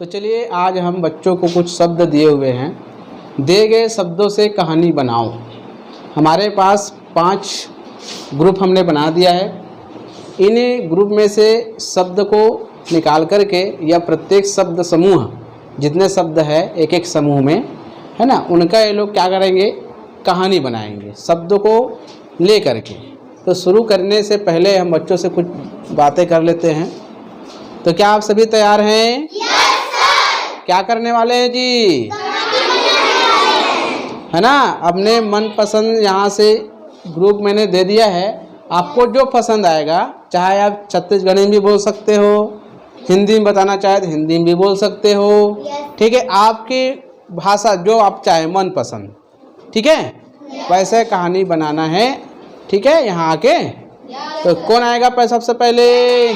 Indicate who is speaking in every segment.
Speaker 1: तो चलिए आज हम बच्चों को कुछ शब्द दिए हुए हैं। दिए गए शब्दों से कहानी बनाओ। हमारे पास 5 ग्रुप हमने बना दिया है। इन ग्रुप में से शब्द को निकाल करके या प्रत्येक शब्द समूह जितने शब्द है एक एक समूह में है ना, उनका ये लोग क्या करेंगे, कहानी बनाएंगे शब्दों को ले करके। तो शुरू करने से पहले हम बच्चों से कुछ बातें कर लेते हैं। तो क्या आप सभी तैयार हैं? क्या करने वाले हैं जी? है ना, अपने मनपसंद यहाँ से ग्रुप मैंने दे दिया है। आपको जो पसंद आएगा, चाहे आप छत्तीसगढ़ी में भी बोल सकते हो, हिंदी में बताना चाहे तो हिंदी में भी बोल सकते हो। ठीक है, आपकी भाषा जो आप चाहे मन पसंद। ठीक है, वैसे कहानी बनाना है। ठीक है, यहाँ आके तो कौन आएगा पर सबसे पहले?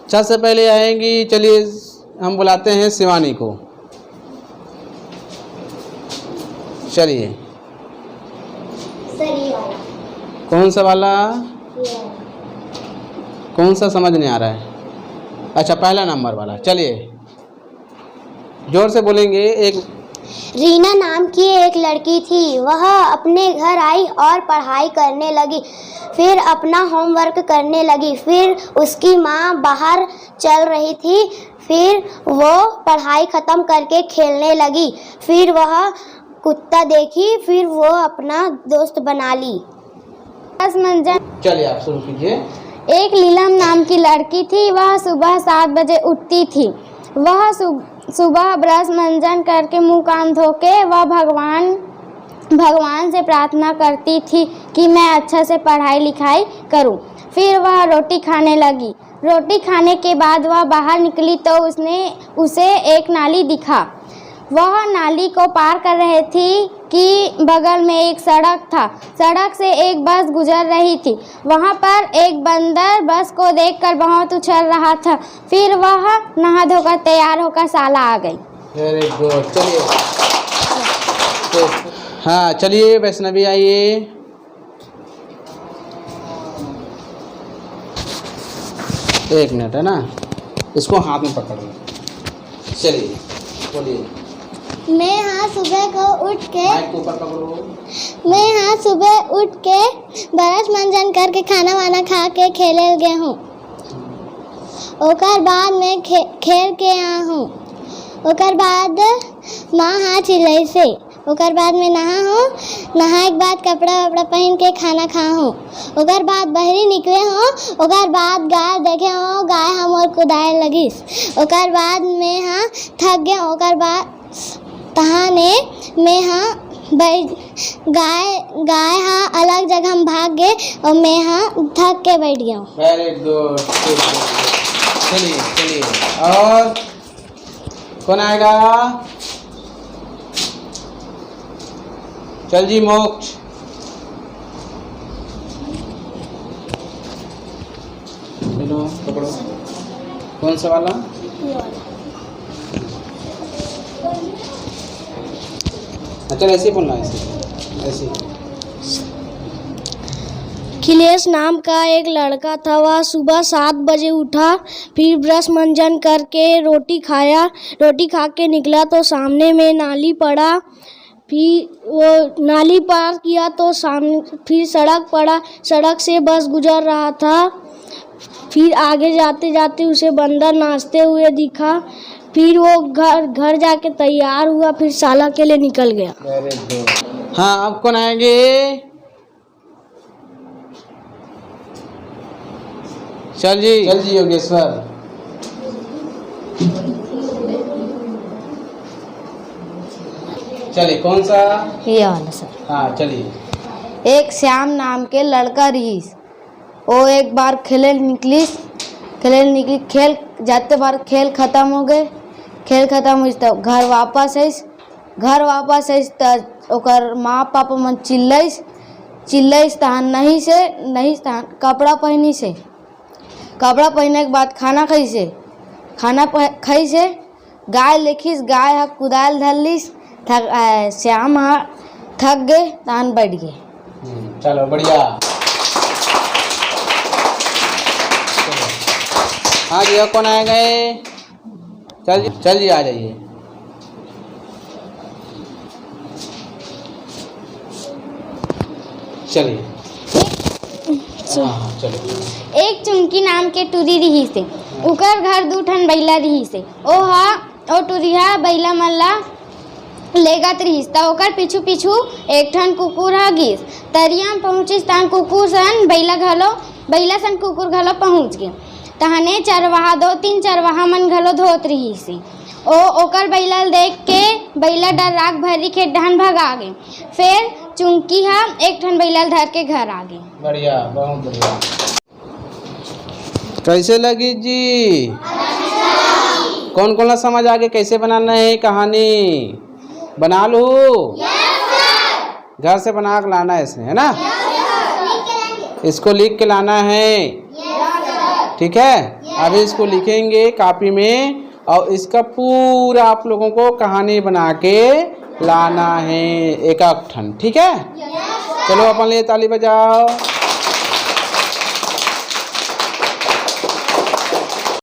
Speaker 1: सबसे पहले आएंगी, चलिए हम बुलाते हैं शिवानी को। चलिए, कौन सा वाला? कौन सा समझ नहीं आ रहा है? अच्छा, पहला नंबर वाला। चलिए जोर से बोलेंगे। एक
Speaker 2: रीना नाम की एक लड़की थी। वह अपने घर आई और पढ़ाई करने लगी, फिर अपना होमवर्क करने लगी। फिर उसकी माँ बाहर चल रही थी, फिर वो पढ़ाई ख़त्म करके खेलने लगी। फिर वह कुत्ता देखी, फिर वो अपना दोस्त बना ली।
Speaker 1: चलिए आप शुरू कीजिए।
Speaker 3: एक लीलम नाम की लड़की थी। वह सुबह 7 बजे उठती थी। वह सुबह ब्रश मंजन करके मुंह कान धो के वह भगवान से प्रार्थना करती थी कि मैं अच्छा से पढ़ाई लिखाई करूं। फिर वह रोटी खाने लगी। रोटी खाने के बाद वह बाहर निकली तो उसे एक नाली दिखा। वह नाली को पार कर रही थी कि बगल में एक सड़क था। सड़क से एक बस गुजर रही थी। वहाँ पर एक बंदर बस को देखकर बहुत उछल रहा था। फिर वह नहा धोकर तैयार होकर शाला आ गई।
Speaker 1: Very good. चलिए हाँ, चलिए वैष्णवी आइए। एक मिनट है ना, इसको हाथ में पकड़ लो। चलिए बोलिए।
Speaker 2: मैं हाँ सुबह को उठ के
Speaker 1: माइक को ऊपर पकड़ो।
Speaker 2: मैं हाँ सुबह उठ के ब्रश मंजन करके खाना वाना खा के खेले गए हूँ। ओकर बाद मैं खेल के आया हूँ। ओकर बाद माँ हाँ चिल्लाई से। ओकर बाद मैं नहा हूँ। नहाए के बाद कपड़ा वपड़ा पहन के खाना खा हूँ। ओकर बाद बहरी निकले हूँ। ओकर बाद गाय देखे हूँ, गाय हमर कुदाए लगिस। ओकर बाद मैं हाँ थक गया। ओकर बाद तहाने मैं हाँ गाय हाँ अलग जगह हम भाग गए और मैं हाँ थक के बैठ गया हूँ।
Speaker 1: Very good. चलिए और कौन आएगा? चल जी मोक्ष। चलो पकड़ो। कौन सा वाला? अच्छा, ऐसे ही बोलना है, ऐसे।
Speaker 2: खिलेश नाम का एक लड़का था। वह सुबह 7 बजे उठा, फिर ब्रश मंजन करके रोटी खाया। रोटी खा के निकला तो सामने में नाली पड़ा। फिर वो नाली पार किया तो सामने फिर सड़क पड़ा। सड़क से बस गुजर रहा था। फिर आगे जाते जाते उसे बंदर नाचते हुए दिखा। फिर वो घर जाके तैयार हुआ, फिर शाला के लिए निकल गया।
Speaker 1: Very good. हाँ, अब कौन आएंगे? चल जी योगेश्वर। चलिए, कौन सा?
Speaker 3: ये वाला सर।
Speaker 1: हाँ चलिए।
Speaker 3: एक श्याम नाम के लड़का रहीस। वो एक बार खेल निकली। खेल जाते बार खेल खत्म हो गए। खेल खत्म हुई तो घर वापस आइस तो ओकर माँ पापा मन चिल्लैस तहन नहीं कपड़ा पहनी से। कपड़ा पहने के बाद खाना खाइसे। गाय लेखिस, गाय हा कुदाल धरलिस। श्याम हा थक गए तहन बैठ गए।
Speaker 1: चलो बढ़िया। हाँ जी, कौन आए गए? चलिए आ जाइए। चलिए हाँ चलिए।
Speaker 3: एक चुमकी नाम के टूरी रही से, उकर घर 2 ठन बैला रही से। ओ टूरिया बैला मन ला लेगत रहीस त ओकर पीछू पीछू एक ठन कुकुर ह गिस। तरिया में पहुँचिस तहन कुकुर सन बैला सन कुकुर घलो पहुँच गे। तहने 2-3 चरवाहा मन घलो धोत रहीस। ओकर बैला देख के बैला डराक भरी के डहन भगा गे। फिर चुमकी हा एक ठन बैला धर के घर आ गई।
Speaker 1: बढ़िया, बहुत बढ़िया। कैसे लगी जी? कौन कौन सा समझ आ गया कैसे बनाना है कहानी? बना लो। घर से बना के लाना है इसमें, है ना? इसको लिख के लाना है। ठीक है, अभी इसको लिखेंगे कॉपी में और इसका पूरा आप लोगों को कहानी बना के लाना है एक ठन। ठीक है, चलो अपन लिए ताली बजाओ।